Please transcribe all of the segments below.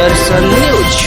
दर्शन news.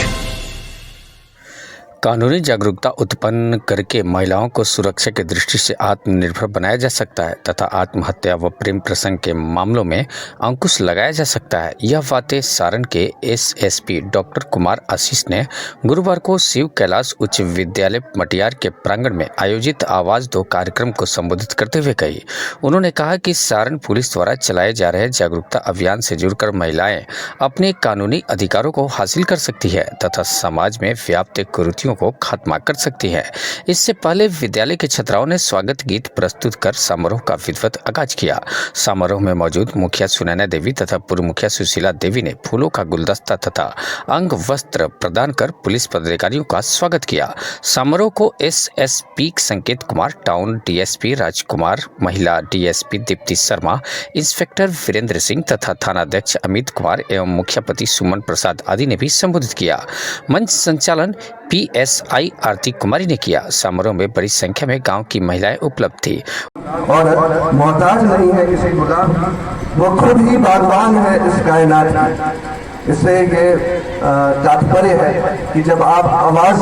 कानूनी जागरूकता उत्पन्न करके महिलाओं को सुरक्षा की दृष्टि से आत्मनिर्भर बनाया जा सकता है तथा आत्महत्या व प्रेम प्रसंग के मामलों में अंकुश लगाया जा सकता है। यह बातें सारण के एसएसपी डॉक्टर कुमार आशीष ने गुरुवार को शिव कैलाश उच्च विद्यालय मटियार के प्रांगण में आयोजित आवाज दो कार्यक्रम को संबोधित करते हुए कही। उन्होंने कहा कि सारण पुलिस द्वारा चलाए जा रहे जागरूकता अभियान से जुड़कर महिलाएं अपने कानूनी अधिकारों को हासिल कर सकती है तथा समाज में व्याप्त कुरीतियों को खत्म कर सकती है। इससे पहले विद्यालय के छात्राओं ने स्वागत गीत प्रस्तुत कर समारोह का विधिवत आगाज किया। समारोह में मौजूद मुखिया सुनैना देवी तथा पूर्व मुखिया सुशीला देवी ने फूलों का गुलदस्ता तथा अंग वस्त्र प्रदान कर पुलिस पदाधिकारियों का स्वागत किया। समारोह को एसएसपी संकेत कुमार, टाउन डीएसपी राजकुमार, महिला डीएसपी दीप्ति शर्मा, इंस्पेक्टर वीरेंद्र सिंह तथा थानाध्यक्ष अमित कुमार एवं मुखियापति सुमन प्रसाद आदि ने भी संबोधित किया। मंच संचालन पीएसआई आरती कुमारी ने किया। समारोह में बड़ी संख्या में गांव की महिलाएं उपलब्ध थी। और मोहताज नहीं है किसी गुलाम, वो खुद ही बागबान है इस कायनात की। इससे ये तात्पर्य है कि जब आप आवाज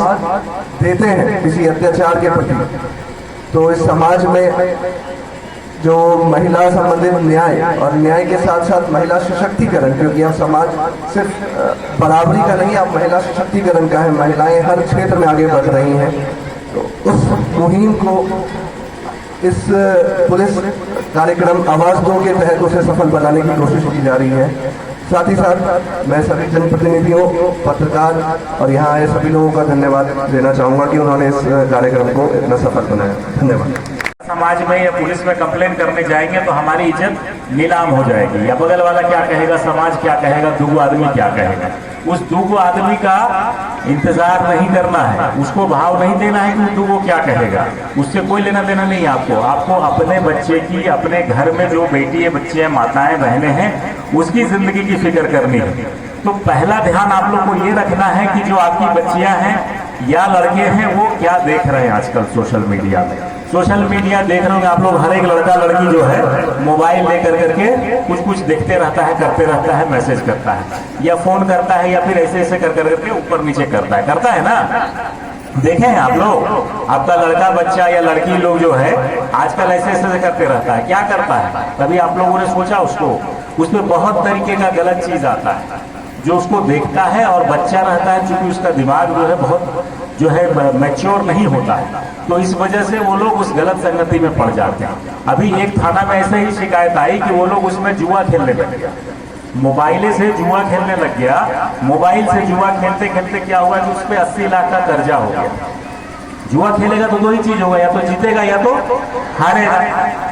देते हैं किसी अत्याचार के प्रति, तो इस समाज में जो महिला संबंधित न्याय और न्याय के साथ साथ महिला सशक्तिकरण, क्योंकि अब समाज सिर्फ बराबरी का नहीं, अब महिला सशक्तिकरण का है। महिलाएं हर क्षेत्र में आगे बढ़ रही हैं, तो उस मुहिम को इस पुलिस कार्यक्रम आवाज दो के तहत उसे सफल बनाने की कोशिश की जा रही है। साथ ही साथ मैं सभी जनप्रतिनिधियों, पत्रकार और यहाँ आए सभी लोगों का धन्यवाद देना चाहूँगा कि उन्होंने इस कार्यक्रम को इतना सफल बनाया। धन्यवाद। समाज में या पुलिस में कंप्लेन करने जाएंगे तो हमारी इज्जत नीलाम हो जाएगी। या बगल वाला क्या कहेगा, समाज क्या कहेगा, दूगो आदमी क्या कहेगा। उस दूगो आदमी का इंतजार नहीं करना है, उसको भाव नहीं देना है कि दूगो क्या कहेगा। उससे कोई लेना देना नहीं है आपको। आपको अपने बच्चे की, अपने घर में जो बेटी है, बच्चे हैं, माताएं, बहनें हैं, उसकी जिंदगी की फिक्र करनी है। तो पहला ध्यान आप लोग को ये रखना है कि जो आपकी बच्चियां हैं या लड़के हैं वो क्या देख रहे हैं आजकल सोशल मीडिया में। सोशल मीडिया देख रहे होंगे आप लोग, हर एक लड़का लड़की जो है मोबाइल लेकर करके कुछ देखते रहता है, करते रहता है, मैसेज करता है या फोन करता है या फिर ऐसे कर करके ऊपर नीचे करता है ना। देखे हैं आप लोग, आपका लड़का बच्चा या लड़की लोग जो है आजकल ऐसे करते रहता है। क्या करता है, कभी आप लोगों ने सोचा उसको, उसमें बहुत तरीके का गलत चीज आता है जो उसको देखता है। और बच्चा रहता है, चूंकि उसका दिमाग जो है बहुत जो है मैच्योर नहीं होता है, तो इस वजह से वो लोग उस गलत संगति में पड़ जाते हैं। अभी एक थाना में ऐसे ही शिकायत आई कि वो लोग उसमें जुआ खेलने लग गया, मोबाइल से जुआ खेलने लग गया। मोबाइल से जुआ खेलते खेलते क्या हुआ कि उस पर 80 लाख का कर्जा हो गया। जुआ खेलेगा तो दो ही चीज होगा, या तो जीतेगा या तो हारेगा।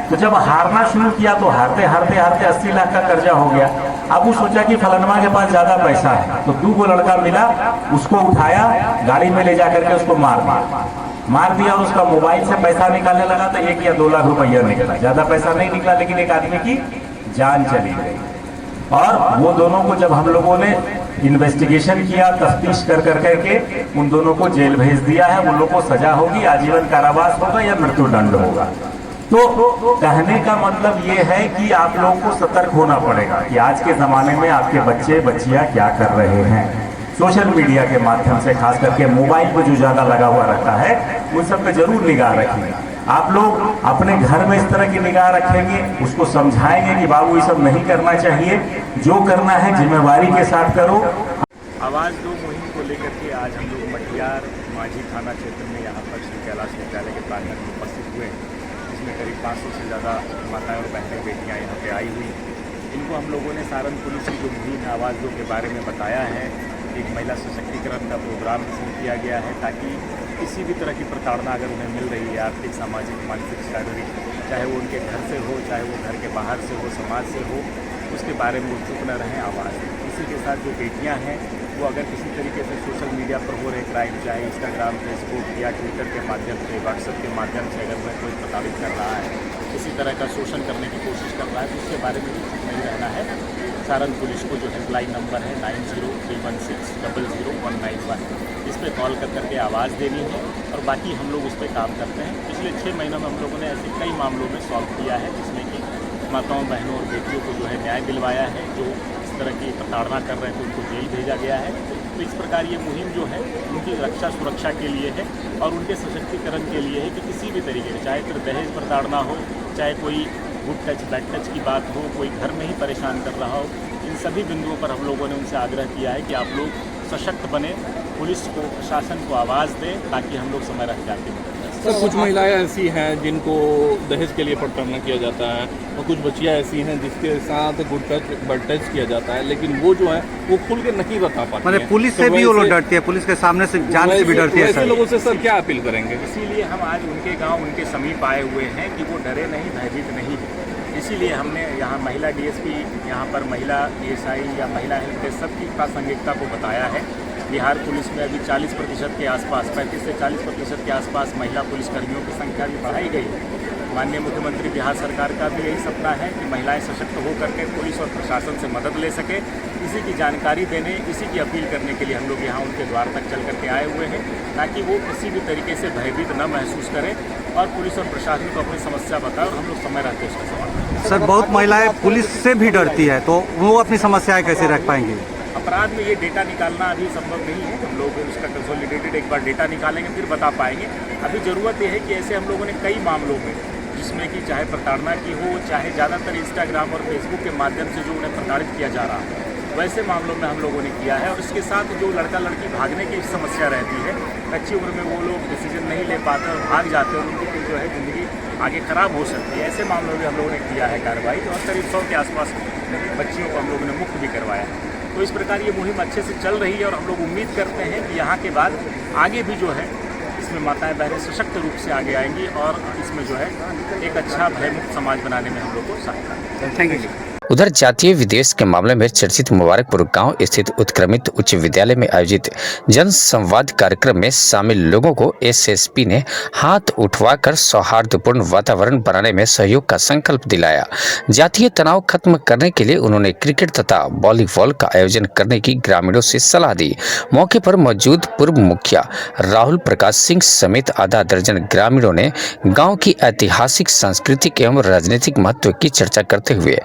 तो जब हारना शुरू किया तो हारते हारते हारते 80 लाख का कर्जा हो गया। अब वो सोचा कि फलनमा के पास ज्यादा पैसा है, तो दूगो लड़का मिला, उसको उठाया, गाड़ी में ले जाकर के उसको मार दिया और उसका मोबाइल से पैसा निकालने लगा तो 1 या 2 लाख रुपया निकला। ज्यादा पैसा नहीं निकला, लेकिन एक आदमी की जान चली गई। और वो दोनों को जब हम लोगों ने इन्वेस्टिगेशन किया, तफ्तीश कर करके उन दोनों को जेल भेज दिया है। उन लोगों को सजा होगी, आजीवन कारावास होगा या मृत्युदंड होगा। तो कहने का मतलब ये है कि आप लोगों को सतर्क होना पड़ेगा कि आज के जमाने में आपके बच्चे बच्चियां क्या कर रहे हैं। सोशल मीडिया के माध्यम से, खास करके मोबाइल पर जो ज्यादा लगा हुआ रहता है, उन सब पे जरूर निगाह रखिए। आप लोग अपने घर में इस तरह की निगाह रखेंगे, उसको समझाएंगे कि बाबू ये सब नहीं करना चाहिए, जो करना है जिम्मेवारी के साथ करो। आवाज दो मुहिम को लेकर के आज हम लोग मटियार माझी थाना क्षेत्र में यहाँ पर श्री कैलाश विद्यालय के प्रांगण में उपस्थित हुए, जिसमें करीब 500 से ज़्यादा माताएं और बहनें बेटियाँ यहाँ पे आई हुई। इनको हम लोगों ने सारण पुलिस की जो मुहिम है आवाज़ दो के बारे में बताया है। एक महिला सशक्तिकरण का प्रोग्राम इसमें किया गया है ताकि किसी भी तरह की प्रताड़ना अगर उन्हें मिल रही है, आर्थिक, सामाजिक, मानसिक, शारीरिक, चाहे वो उनके घर से हो, चाहे वो घर के बाहर से हो, समाज से हो, उसके बारे में चुप न रहें, आवाज़। इसी के साथ जो बेटियां हैं वो अगर किसी तरीके से सोशल मीडिया पर हो रहे क्राइम, चाहे इंस्टाग्राम, फेसबुक या ट्विटर के माध्यम से, व्हाट्सएप के माध्यम से अगर वह कोई प्रताड़ित कर रहा है, किसी तरह का शोषण करने की कोशिश कर रहा है, तो उसके बारे में भी चुप नहीं रहना है। सारण पुलिस को जो हेल्पलाइन नंबर है 9031600191, इस पर कॉल कर करके आवाज़ देनी है और बाकी हम लोग उस पर काम करते हैं। पिछले 6 महीनों में हम लोगों ने ऐसे कई मामलों में सॉल्व किया है, जिसमें कि माताओं, बहनों और बेटियों को जो है न्याय दिलवाया है। जो तरह की प्रताड़ना कर रहे थे उनको जेल भेजा गया है। तो इस प्रकार ये मुहिम जो है उनकी रक्षा सुरक्षा के लिए है और उनके सशक्तिकरण के लिए है कि किसी भी तरीके से, चाहे फिर दहेज प्रताड़ना हो, चाहे कोई गुड टच बैड टच की बात हो, कोई घर में ही परेशान कर रहा हो, इन सभी बिंदुओं पर हम लोगों ने उनसे आग्रह किया है कि आप लोग सशक्त बने, पुलिस को, प्रशासन को आवाज़ दें ताकि हम लोग समय रहते आपकी मदद कर सकें। सर, कुछ महिलाएं ऐसी हैं जिनको दहेज के लिए प्रताड़ना किया जाता है और कुछ बच्चियां ऐसी हैं जिसके साथ गुड टच बैड टच किया जाता है, लेकिन वो जो है वो खुल के नहीं बता पाती मतलब हैं। पुलिस से भी वो लोग डरती है, पुलिस के सामने से जान से भी डरती है ऐसे सर। लोगों से सर क्या अपील करेंगे? इसीलिए हम आज उनके गांव, उनके समीप आए हुए हैं कि वो डरे नहीं, भयभीत नहीं है। इसीलिए हमने यहाँ महिला डीएसपी, यहाँ पर महिला एएसआई या महिला हेल्प डेस्क सबकी प्रासंगिकता को बताया है। बिहार पुलिस में अभी 40% के आसपास, 35 से 40% के आसपास महिला पुलिसकर्मियों की संख्या भी बढ़ाई गई है। माननीय मुख्यमंत्री बिहार सरकार का भी यही सपना है कि महिलाएं सशक्त होकर के पुलिस और प्रशासन से मदद ले सके। इसी की जानकारी देने, इसी की अपील करने के लिए हम लोग यहाँ उनके द्वार तक चल करके आए हुए हैं, ताकि वो किसी भी तरीके से भयभीत न महसूस करें और पुलिस और प्रशासन को अपनी समस्या बताएं और हम लोग समय रहते उसका समाधान। सर, बहुत महिलाएं पुलिस से भी डरती है, तो वो अपनी समस्याएं कैसे रख पाएंगी? अपराध में ये डेटा निकालना अभी संभव नहीं है। हम लोग उसका कंसोलिडेटेड एक बार डेटा निकालेंगे फिर बता पाएंगे। अभी ज़रूरत यह है कि ऐसे हम लोगों ने कई मामलों में, जिसमें कि चाहे प्रताड़ना की हो, चाहे ज़्यादातर इंस्टाग्राम और फेसबुक के माध्यम से जो उन्हें प्रताड़ित किया जा रहा है, वैसे मामलों में हम लोगों ने किया है। और इसके साथ जो लड़का लड़की भागने की समस्या रहती है, अच्छी उम्र में वो लोग डिसीजन नहीं ले पाते और भाग जाते हैं, उनकी फिर जो है ज़िंदगी आगे ख़राब हो सकती है। ऐसे मामलों में हम लोगों ने किया है कार्रवाई और करीब 100 के आसपास बच्चियों को हम लोगों ने मुक्त भी करवाया है। तो इस प्रकार ये मुहिम अच्छे से चल रही है और हम लोग उम्मीद करते हैं कि यहाँ के बाद आगे भी जो है इसमें माताएं बहनें सशक्त रूप से आगे आएंगी और इसमें जो है एक अच्छा भयमुक्त समाज बनाने में हम लोग को सहायता। Thank you. उधर जातीय विदेश के मामले में चर्चित मुबारकपुर गांव स्थित उत्क्रमित उच्च विद्यालय में आयोजित जन संवाद कार्यक्रम में शामिल लोगों को एसएसपी ने हाथ उठवाकर सौहार्दपूर्ण वातावरण बनाने में सहयोग का संकल्प दिलाया। जातीय तनाव खत्म करने के लिए उन्होंने क्रिकेट तथा वॉलीबॉल का आयोजन करने की ग्रामीणों से सलाह दी। मौके पर मौजूद पूर्व मुखिया राहुल प्रकाश सिंह समेत आधा दर्जन ग्रामीणों ने गाँव की ऐतिहासिक, सांस्कृतिक एवं राजनीतिक महत्व की चर्चा करते हुए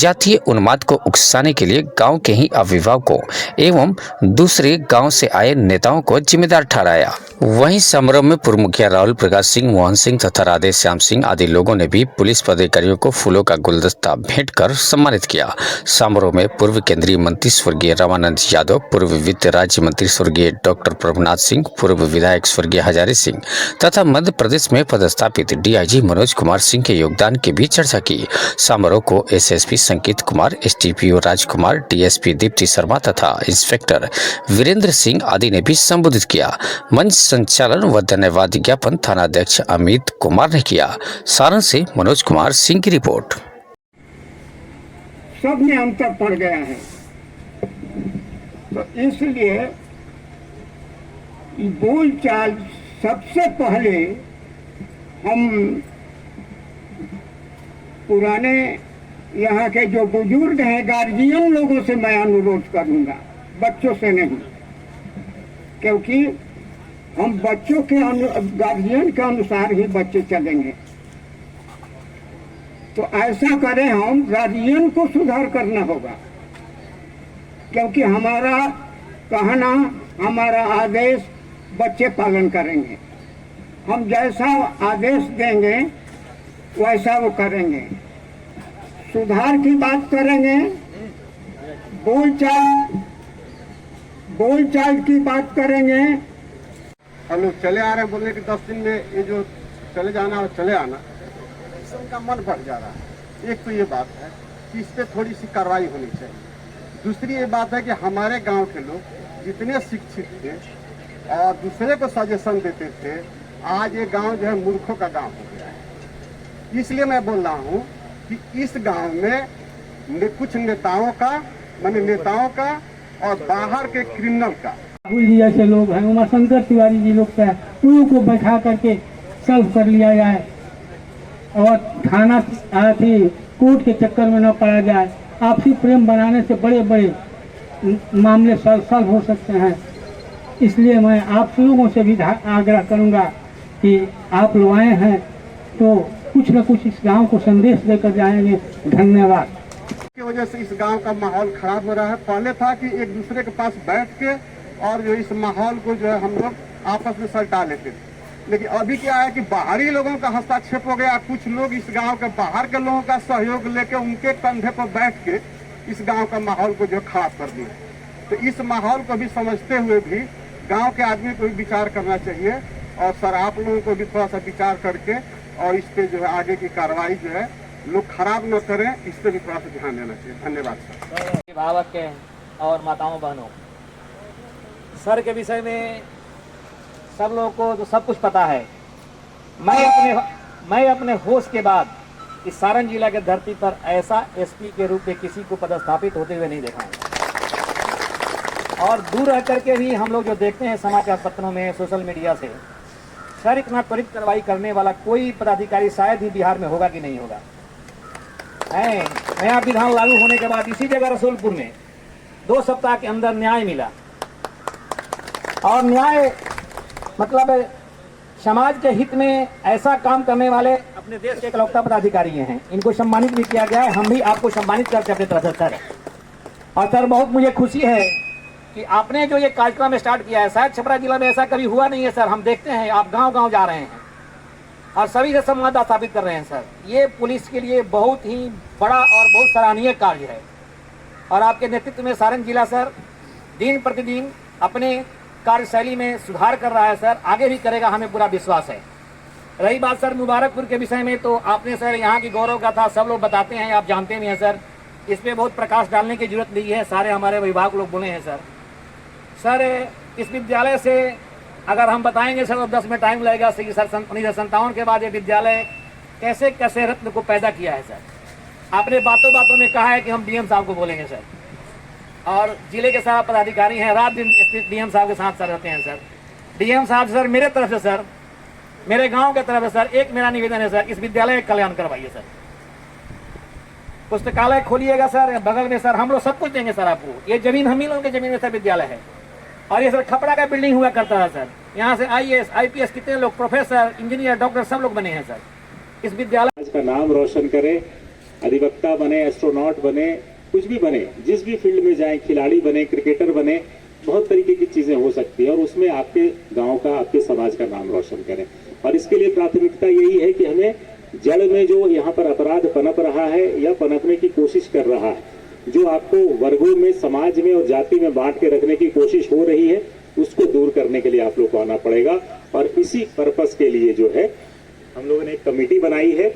जातीय उन्माद को उकसाने के लिए गांव के ही अभिभावकों एवं दूसरे गांव से आए नेताओं को जिम्मेदार ठहराया। वहीं समारोह में पूर्व मुखिया राहुल प्रकाश सिंह, मोहन सिंह तथा राधे श्याम सिंह आदि लोगों ने भी पुलिस पदाधिकारियों को फूलों का गुलदस्ता भेंट कर सम्मानित किया। समारोह में पूर्व केंद्रीय मंत्री स्वर्गीय रामानंद यादव, पूर्व वित्त राज्य मंत्री स्वर्गीय डॉक्टर प्रभुनाथ सिंह, पूर्व विधायक स्वर्गीय हजारी सिंह तथा मध्य प्रदेश में पदस्थापित डीआईजी मनोज कुमार सिंह के योगदान की भी चर्चा की। समारोह को एसएसपी संकेत कुमार, एसडीपीओ राजकुमार, डीएसपी दीप्ति शर्मा तथा इंस्पेक्टर वीरेंद्र सिंह आदि ने भी संबोधित किया। मंच संचालन व धन्यवाद ज्ञापन थानाध्यक्ष अमित कुमार ने किया। सारण से मनोज कुमार सिंह की रिपोर्ट। सब में अंतर पड़ गया है, तो इसलिए बोलचाल सबसे पहले हम पुराने यहाँ के जो बुजुर्ग हैं, गार्जियन लोगों से मैं अनुरोध करूंगा, बच्चों से नहीं, क्योंकि हम बच्चों के गार्जियन के अनुसार ही बच्चे चलेंगे। तो ऐसा करें, हम गार्जियन को सुधार करना होगा, क्योंकि हमारा कहना, हमारा आदेश बच्चे पालन करेंगे। हम जैसा आदेश देंगे वैसा वो करेंगे। सुधार की बात करेंगे, बोलचाल की बात करेंगे। हम लोग चले आ रहे हैं, बोलने के 10 दिन में ये जो चले जाना और चले आना, इससे उनका मन बढ़ जा रहा है। एक तो ये बात है कि इस पर थोड़ी सी कार्रवाई होनी चाहिए। दूसरी ये बात है कि हमारे गांव के लोग जितने शिक्षित थे और दूसरे को सजेशन देते थे, आज ये गांव जो है मूर्खों का गांव हो गया है। इसलिए मैं बोल रहा हूँ कि इस गांव में कुछ नेताओं का और बाहर के क्रिमिनल का, जी जैसे लोग हैं, उमाशंकर तिवारी जी लोग हैं, उनको बैठा करके सॉल्व कर लिया जाए और थाना कोर्ट के चक्कर में न पड़ा जाए। आपसी प्रेम बनाने से बड़े बड़े मामले सॉल्व हो सकते हैं। इसलिए मैं आप लोगों से भी आग्रह करूंगा कि आप लोग आए हैं तो कुछ न कुछ इस गांव को संदेश देकर जाएंगे। धन्यवाद। की वजह से इस गांव का माहौल खराब हो रहा है। पहले था कि एक दूसरे के पास बैठ के और जो इस माहौल को जो है हम लोग आपस में सलटा लेते थे, लेकिन अभी क्या है कि बाहरी लोगों का हस्तक्षेप हो गया। कुछ लोग इस गांव के बाहर के लोगों का सहयोग लेके उनके कंधे पर बैठ के इस गांव का माहौल को जो खराब कर दिया। तो इस माहौल को भी समझते हुए भी गांव के आदमी को भी विचार करना चाहिए और सर आप लोगों को भी थोड़ा सा विचार करके और इस पे जो है आगे की कार्रवाई जो है लोग खराब न करें, इस पे भी थोड़ा सा ध्यान देना चाहिए। धन्यवाद सर। अभिभावक के और माताओं बहनों, सर के विषय में सब लोगों को तो सब कुछ पता है। मैं अपने होश के बाद इस सारण जिला के धरती पर ऐसा एसपी के रूप में किसी को पदस्थापित होते हुए नहीं देखा है। और दूर रह करके भी हम लोग जो देखते हैं समाचार पत्रों में, सोशल मीडिया से, सर इतना त्वरित कार्रवाई करने वाला कोई पदाधिकारी शायद ही बिहार में होगा कि नहीं होगा। नया विधान लागू होने के बाद इसी जगह रसूलपुर में 2 सप्ताह के अंदर न्याय मिला। और न्याय मतलब समाज के हित में ऐसा काम करने वाले अपने देश के इकलौता पदाधिकारी हैं। इनको सम्मानित भी किया गया है। हम भी आपको सम्मानित करते अपने तरफ से सर। और सर बहुत मुझे खुशी है कि आपने जो ये कार्यक्रम स्टार्ट किया है, शायद छपरा जिला में ऐसा कभी हुआ नहीं है सर। हम देखते हैं आप गांव-गांव जा रहे हैं और सभी से संवाद स्थापित कर रहे हैं सर। ये पुलिस के लिए बहुत ही बड़ा और बहुत सराहनीय कार्य है। और आपके नेतृत्व में सारण जिला सर दिन प्रतिदिन अपने कार्यशैली में सुधार कर रहा है सर, आगे भी करेगा, हमें पूरा विश्वास है। रही बात सर मुबारकपुर के विषय में, तो आपने सर यहाँ की गौरव गाथा सब लोग बताते हैं, आप जानते भी हैं सर। इस पर बहुत प्रकाश डालने की जरूरत नहीं है, सारे हमारे अभिभावक लोग बोले हैं सर। सर इस विद्यालय से अगर हम बताएंगे सर तो 10 में टाइम लगेगा सर। 1957 के बाद ये विद्यालय कैसे कैसे रत्न को पैदा किया है सर। आपने बातों बातों में कहा है कि हम डीएम साहब को बोलेंगे सर, और जिले के सारे पदाधिकारी हैं, रात दिन डीएम साहब के साथ सर रहते हैं सर। डीएम साहब सर मेरे तरफ से सर, मेरे गांव के तरफ से सर एक मेरा निवेदन है सर, इस विद्यालय का कल्याण करवाइए सर। पुस्तकालय खोलिएगा सर, बगल में सर हम लोग सब कुछ देंगे सर आपको। ये जमीन हम ही लोगों की जमीन में सर विद्यालय है। और ये सर खपड़ा का बिल्डिंग हुआ करता है सर। यहाँ से IAS IPS कितने लोग, प्रोफेसर, इंजीनियर, डॉक्टर सब लोग बने हैं सर। इस विद्यालय का नाम रोशन करे, अधिवक्ता बने, एस्ट्रोनॉट बने, कुछ भी बने, जिस भी फील्ड में जाए, खिलाड़ी बने, क्रिकेटर बने, बहुत तरीके की चीजें हो सकती है। और उसमें आपके गांव का, आपके समाज का नाम रोशन करें। और इसके लिए प्राथमिकता यही है कि हमें जड़ में जो यहाँ पर अपराध पनप रहा है या पनपने की कोशिश कर रहा है, जो आपको वर्गों में, समाज में और जाति में बांट के रखने की कोशिश हो रही है, उसको दूर करने के लिए आप लोग को आना पड़ेगा। और इसी पर्पस के लिए जो है हम लोगों ने एक कमेटी बनाई है,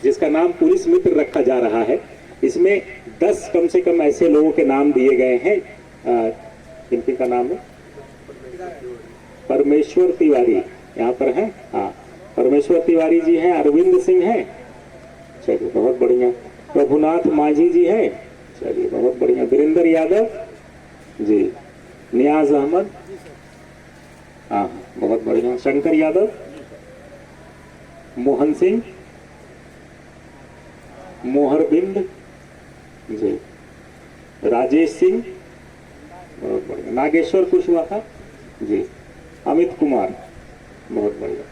जिसका नाम पुलिस मित्र रखा जा रहा है। इसमें 10 कम से कम ऐसे लोगों के नाम दिए गए हैं। किन का नाम है? परमेश्वर तिवारी यहाँ पर है। हाँ, परमेश्वर तिवारी जी हैं, अरविंद सिंह हैं, चलिए बहुत बढ़िया। प्रभुनाथ माझी जी हैं, चलिए बहुत बढ़िया। वीरेंद्र यादव जी, नियाज अहमद, हाँ बहुत बढ़िया। शंकर यादव, मोहन सिंह, मोहरबिंद जी, राजेश सिंह, बहुत बढ़िया। नागेश्वर कुशवाहा जी, अमित कुमार, बहुत बढ़िया।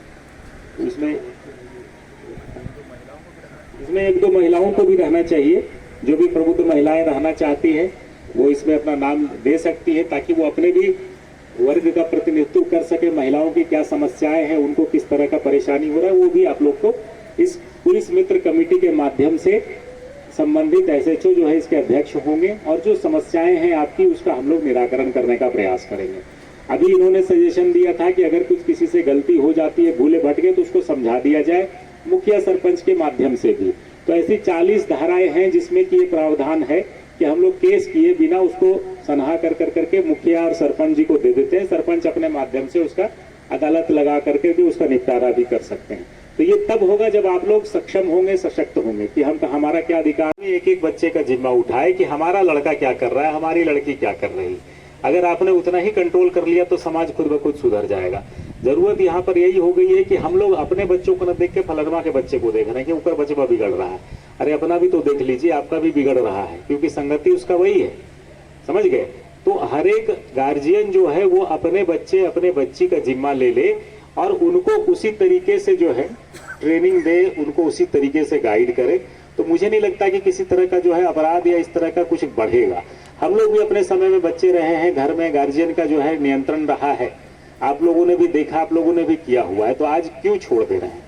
इसमें 1-2 महिलाओं को भी रहना चाहिए। जो भी प्रबुद्ध महिलाएं रहना चाहती है वो इसमें अपना नाम दे सकती है, ताकि वो अपने भी वर्ग का प्रतिनिधित्व कर सके। महिलाओं की क्या समस्याएं हैं, उनको किस तरह का परेशानी हो रहा है, वो भी आप लोग को इस पुलिस मित्र कमेटी के माध्यम से संबंधित SHO जो है इसके अध्यक्ष होंगे, और जो समस्याएं हैं आपकी उसका हम लोग निराकरण करने का प्रयास करेंगे। अभी इन्होंने सजेशन दिया था कि अगर कुछ किसी से गलती हो जाती है, भूले भटके, तो उसको समझा दिया जाए मुखिया सरपंच के माध्यम से भी। तो ऐसी 40 धाराएं हैं जिसमें कि ये प्रावधान है कि हम लोग केस किए बिना उसको सनहा कर करके मुखिया और सरपंच जी को दे देते हैं। सरपंच अपने माध्यम से उसका अदालत लगा करके भी उसका निपटारा भी कर सकते हैं। तो ये तब होगा जब आप लोग सक्षम होंगे, सशक्त होंगे कि हम हमारा क्या अधिकार है। एक बच्चे का जिम्मा उठाए कि हमारा लड़का क्या कर रहा है, हमारी लड़की क्या कर रही है। अगर आपने उतना ही कंट्रोल कर लिया तो समाज खुद ब खुद सुधर जाएगा। जरूरत यहाँ पर यही हो गई है कि हम लोग अपने बच्चों को न देख के फलरमा के बच्चे को देख रहे हैं कि ऊपर बच्चा बिगड़ रहा है। अरे अपना भी तो देख लीजिए, आपका भी बिगड़ रहा है, क्योंकि संगति उसका वही है। समझ गए? तो हर एक गार्जियन जो है वो अपने बच्चे, अपने बच्ची का जिम्मा ले ले और उनको उसी तरीके से जो है ट्रेनिंग दे, उनको उसी तरीके से गाइड करे, तो मुझे नहीं लगता कि किसी तरह का जो है अपराध या इस तरह का कुछ बढ़ेगा। हम लोग भी अपने समय में बच्चे रहे हैं, घर में गार्जियन का जो है नियंत्रण रहा है, आप लोगों ने भी देखा, आप लोगों ने भी किया हुआ है, तो आज क्यों छोड़ दे रहे हैं?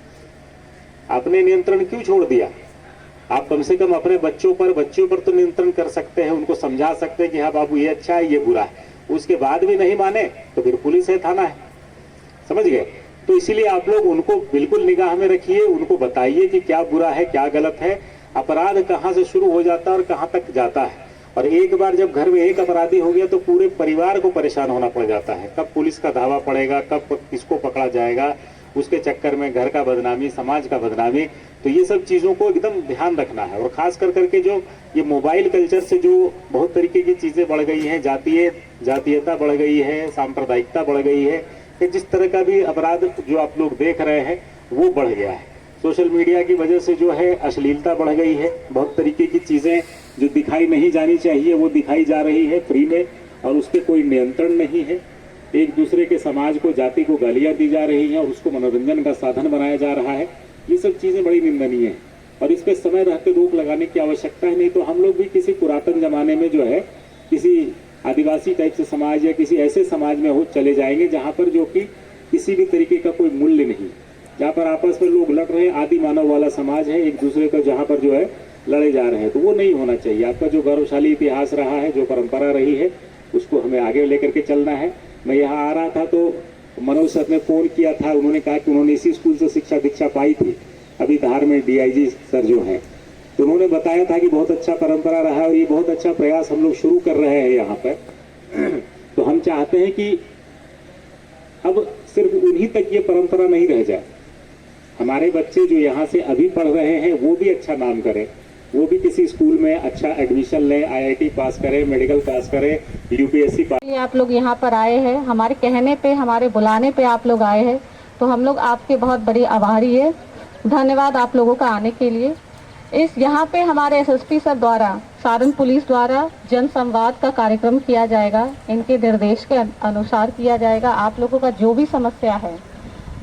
आपने नियंत्रण क्यों छोड़ दिया? आप कम से कम अपने बच्चों पर तो नियंत्रण कर सकते हैं, उनको समझा सकते हैं कि हाँ बाबू ये अच्छा है, ये बुरा है। उसके बाद भी नहीं माने तो फिर पुलिस है, थाना है, समझ गए? तो इसीलिए आप लोग उनको बिल्कुल निगाह में रखिए, उनको बताइए कि क्या बुरा है, क्या गलत है, अपराध कहाँ से शुरू हो जाता है और कहाँ तक जाता है। और एक बार जब घर में एक अपराधी हो गया तो पूरे परिवार को परेशान होना पड़ जाता है। कब पुलिस का धावा पड़ेगा, कब किसको पकड़ा जाएगा, उसके चक्कर में घर का बदनामी, समाज का बदनामी। तो ये सब चीजों को एकदम ध्यान रखना है। और खास कर करके जो ये मोबाइल कल्चर से जो बहुत तरीके की चीजें बढ़ गई हैं, जातीयता बढ़ गई है, सांप्रदायिकता बढ़ गई है, कि जिस तरह का भी अपराध जो आप लोग देख रहे हैं वो बढ़ गया है। सोशल मीडिया की वजह से जो है अश्लीलता बढ़ गई है, बहुत तरीके की चीजें जो दिखाई नहीं जानी चाहिए वो दिखाई जा रही है फ्री में, और उसके कोई नियंत्रण नहीं है। एक दूसरे के समाज को, जाति को गालियां दी जा रही हैं और उसको मनोरंजन का साधन बनाया जा रहा है। ये सब चीजें बड़ी निंदनीय हैं और इस पे समय रहते रोक लगाने की आवश्यकता है। नहीं तो हम लोग भी किसी पुरातन जमाने में जो है किसी आदिवासी टाइप से समाज या किसी ऐसे समाज में हो चले जाएंगे जहां पर जो कि किसी भी तरीके का कोई मूल्य नहीं, जहां पर आपस में लोग लड़ रहे हैं, आदि मानव वाला समाज है, एक दूसरे का जहां पर जो है लड़े जा रहे हैं। तो वो नहीं होना चाहिए। आपका जो गौरवशाली इतिहास रहा है, जो परंपरा रही है, उसको हमें आगे लेकर के चलना है। मैं यहाँ आ रहा था तो मनोज सर ने फोन किया था, उन्होंने कहा कि उन्होंने इसी स्कूल से शिक्षा दीक्षा पाई थी, अभी धार में DIG सर जो हैं, तो उन्होंने बताया था कि बहुत अच्छा परंपरा रहा है और ये बहुत अच्छा प्रयास हम लोग शुरू कर रहे हैं यहाँ पर। तो हम चाहते हैं कि अब सिर्फ उन्हीं तक ये परंपरा नहीं रह जाए, हमारे बच्चे जो यहाँ से अभी पढ़ रहे हैं वो भी अच्छा नाम करें, वो भी किसी स्कूल में अच्छा एडमिशन लें, IIT पास करें, मेडिकल पास करें, UPSC पास। आप लोग यहाँ पर आए हैं, हमारे कहने पे, हमारे बुलाने पे आप लोग आए हैं, तो हम लोग आपके बहुत बड़ी आभारी है। धन्यवाद आप लोगों का आने के लिए। इस यहाँ पे हमारे SSP सर द्वारा, सारण पुलिस द्वारा जन संवाद का कार्यक्रम किया जाएगा, इनके निर्देश के अनुसार किया जाएगा। आप लोगों का जो भी समस्या है,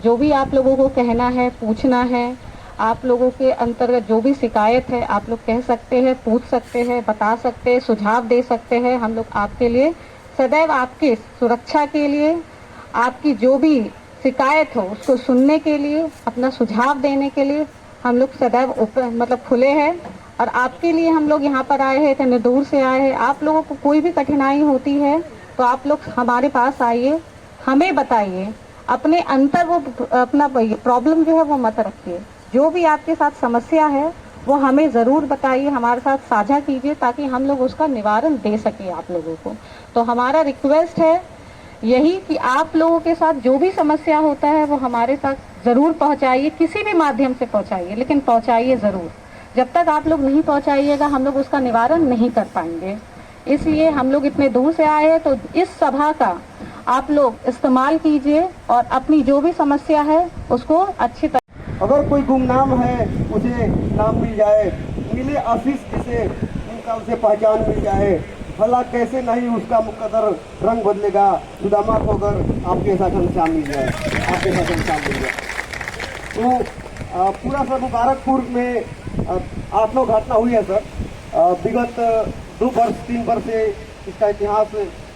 जो भी आप लोगों को कहना है, पूछना है, आप लोगों के अंतर्गत जो भी शिकायत है आप लोग कह सकते हैं, पूछ सकते हैं, बता सकते हैं, सुझाव दे सकते हैं। हम लोग आपके लिए सदैव आपकी सुरक्षा के लिए, आपकी जो भी शिकायत हो उसको सुनने के लिए, अपना सुझाव देने के लिए हम लोग सदैव खुले हैं। और आपके लिए हम लोग यहाँ पर आए हैं, इतने दूर से आए हैं। आप लोगों को कोई भी कठिनाई होती है तो आप लोग हमारे पास आइए, हमें बताइए, अपने अंतर वो अपना प्रॉब्लम जो है वो मत रखिए। जो भी आपके साथ समस्या है वो हमें ज़रूर बताइए, हमारे साथ साझा कीजिए, ताकि हम लोग उसका निवारण दे सकें आप लोगों को। तो हमारा रिक्वेस्ट है यही कि आप लोगों के साथ जो भी समस्या होता है वो हमारे साथ ज़रूर पहुंचाइए, किसी भी माध्यम से पहुंचाइए, लेकिन पहुंचाइए ज़रूर। जब तक आप लोग नहीं पहुंचाइएगा हम लोग उसका निवारण नहीं कर पाएंगे। इसलिए हम लोग इतने दूर से आए हैं, तो इस सभा का आप लोग इस्तेमाल कीजिए और अपनी जो भी समस्या है उसको अच्छी तरह। अगर कोई गुमनाम है उसे नाम मिल जाए, मिले आशीष जिसे उनका उसे पहचान मिल जाए, भला कैसे नहीं उसका मुकद्दर रंग बदलेगा, सुदामा को अगर आपके साथ घनश्याम मिल जाए, आपके साथ घनश्याम मिल जाए। तो पूरा सर मुबारकपुर में 8-9 घटना हुई है सर। विगत 2 वर्ष 3 वर्ष से इसका इतिहास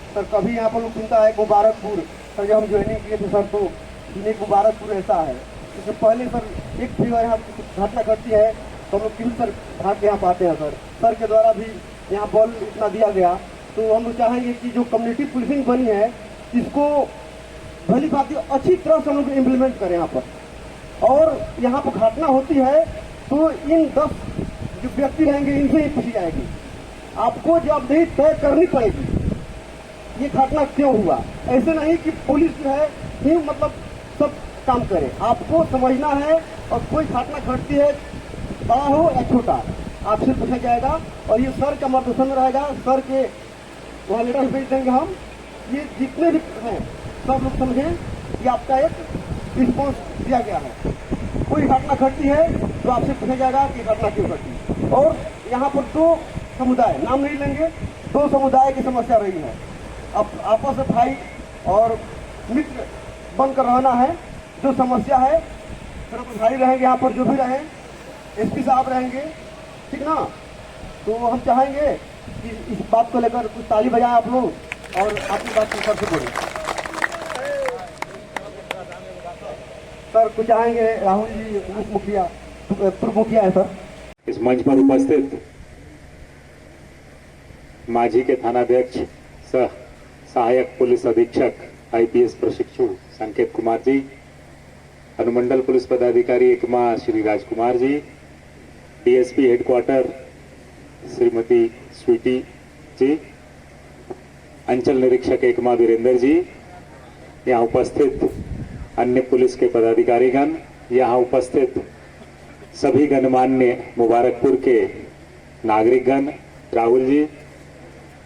सर कभी यहाँ पर लोग सुनता है मुबारकपुर। सर जब हम ज्वाइनिंग किए थे सर तो मुबारकपुर ऐसा है। इससे पहले सर एक भी यहाँ घटना घटती है तो हम लोग किसी सर भाग के यहाँ पाते हैं सर। सर के द्वारा भी यहाँ बल इतना दिया गया, तो हम लोग चाहेंगे कि जो कम्युनिटी पुलिसिंग बनी है इसको भली बात अच्छी तरह से हम लोग इम्प्लीमेंट करें यहाँ पर। और यहाँ पर घटना होती है तो इन 10 जो व्यक्ति रहेंगे इनसे ही पूछी जाएगी, आपको जवाबदेही तय करनी पड़ेगी ये घटना क्यों हुआ। ऐसे नहीं कि पुलिस जो है ही सब काम करे, आपको समझना है। और कोई घटना घटती है बड़ा हो या छोटा आपसे पूछा जाएगा, और ये सर का मार्गदर्शन रहेगा। सर के वहाँ लेटर भेज देंगे हम, ये जितने भी हैं सब लोग समझें कि आपका एक रिस्पॉन्स दिया गया है। कोई घटना घटती है तो आपसे पूछा जाएगा कि घटना क्यों घटी। और यहाँ पर 2 समुदाय, नाम नहीं लेंगे, 2 समुदाय की समस्या रही है। अब आपस में भाई और मित्र बनकर रहना है। जो समस्या है मेरे प्रभारी रहेंगे यहाँ पर, जो भी रहे, एसपी साहब रहेंगे, ठीक ना। तो हम चाहेंगे कि इस बात को लेकर कुछ ताली बजाएं आप लोग और आपकी बात को सबसे बोलें। सर कुछ चाहेंगे, राहुल जी उप मुखिया, पूर्व मुखिया है सर। इस मंच पर उपस्थित माझी के थानाध्यक्ष सह सहायक पुलिस अधीक्षक आईपीएस प्रशिक्षु संकेत कुमार जी, अनुमंडल पुलिस पदाधिकारी एकमा श्री राजकुमार जी, डीएसपी हेडक्वार्टर श्रीमती स्वीटी जी, अंचल निरीक्षक एकमा वीरेंद्र जी, यहाँ उपस्थित अन्य पुलिस के पदाधिकारीगण, यहाँ उपस्थित सभी गणमान्य मुबारकपुर के नागरिकगण, राहुल जी,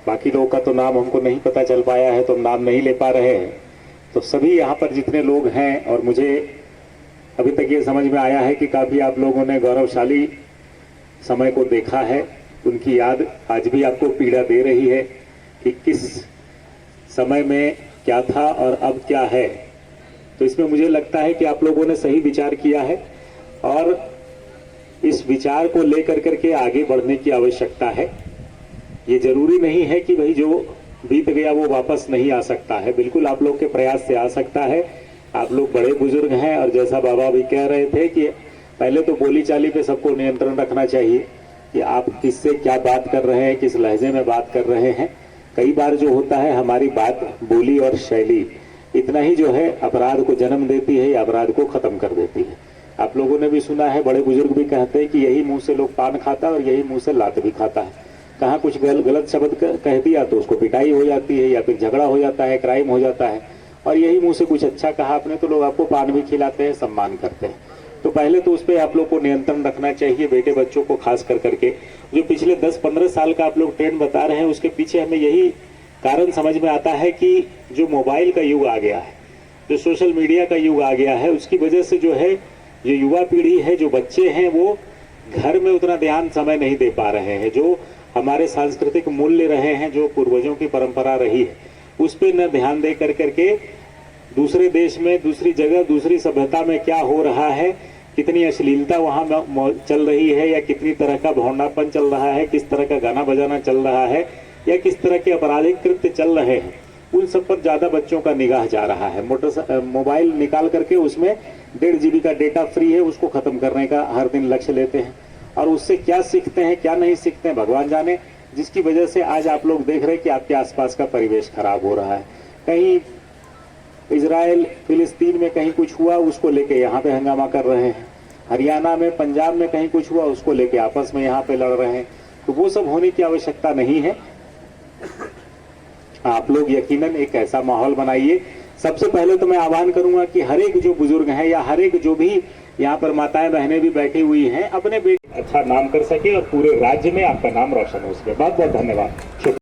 बाकी लोगों का तो नाम हमको नहीं पता चल पाया है तो हम नाम नहीं ले पा रहे हैं। तो सभी यहाँ पर जितने लोग हैं, और मुझे अभी तक ये समझ में आया है कि काफ़ी आप लोगों ने गौरवशाली समय को देखा है, उनकी याद आज भी आपको पीड़ा दे रही है कि किस समय में क्या था और अब क्या है। तो इसमें मुझे लगता है कि आप लोगों ने सही विचार किया है और इस विचार को लेकर करके आगे बढ़ने की आवश्यकता है। ये जरूरी नहीं है कि भाई जो बीत गया वो वापस नहीं आ सकता है, बिल्कुल आप लोग के प्रयास से आ सकता है। आप लोग बड़े बुजुर्ग हैं और जैसा बाबा भी कह रहे थे कि पहले तो बोली चाली पे सबको नियंत्रण रखना चाहिए कि आप किससे क्या बात कर रहे हैं, किस लहजे में बात कर रहे हैं। कई बार जो होता है हमारी बात, बोली और शैली इतना ही जो है अपराध को जन्म देती है या अपराध को खत्म कर देती है। आप लोगों ने भी सुना है, बड़े बुजुर्ग भी कहते हैं कि यही मुंह से लोग पान खाता है और यही मुंह से लात भी खाता है। कहाँ कुछ गलत शब्द कह दिया तो उसको पिटाई हो जाती है या फिर झगड़ा हो जाता है, क्राइम हो जाता है। और यही मुंह से कुछ अच्छा कहा आपने तो लोग आपको पान भी खिलाते हैं, सम्मान करते हैं। तो पहले तो उस पर आप लोग को नियंत्रण रखना चाहिए, बेटे बच्चों को खास कर करके। जो पिछले 10-15 साल का आप लोग ट्रेंड बता रहे हैं उसके पीछे हमें यही कारण समझ में आता है कि जो मोबाइल का युग आ गया है, जो सोशल मीडिया का युग आ गया है, उसकी वजह से जो है ये युवा पीढ़ी है, जो बच्चे हैं, वो घर में उतना ध्यान समय नहीं दे पा रहे हैं। जो हमारे सांस्कृतिक मूल्य रहे हैं, जो पूर्वजों की परंपरा रही है, उस पर न ध्यान दे कर करके दूसरे देश में, दूसरी जगह, दूसरी सभ्यता में क्या हो रहा है, कितनी अश्लीलता वहाँ चल रही है या कितनी तरह का भौंडापन चल रहा है, किस तरह का गाना बजाना चल रहा है या किस तरह के आपराधिक कृत्य चल रहे हैं, उन सब पर ज्यादा बच्चों का निगाह जा रहा है। मोबाइल निकाल करके उसमें 1.5 GB का डेटा फ्री है, उसको खत्म करने का हर दिन लक्ष्य लेते हैं और उससे क्या सीखते हैं क्या नहीं सीखते हैं भगवान जाने। जिसकी वजह से आज आप लोग देख रहे हैं कि आपके आसपास का परिवेश खराब हो रहा है। कहीं इजराइल फिलिस्तीन में कहीं कुछ हुआ, उसको लेके यहाँ पे हंगामा कर रहे हैं। हरियाणा में, पंजाब में कहीं कुछ हुआ, उसको लेके आपस में यहाँ पे लड़ रहे हैं। तो वो सब होने की आवश्यकता नहीं है। आप लोग यकीनन एक ऐसा माहौल बनाइए। सबसे पहले तो मैं आह्वान करूंगा कि हर एक जो बुजुर्ग हैं या हर एक जो भी यहाँ पर माताएं बहनें भी बैठी हुई हैं, अपने बेटे अच्छा नाम कर सके और पूरे राज्य में आपका नाम रोशन हो सके। बहुत बहुत धन्यवाद।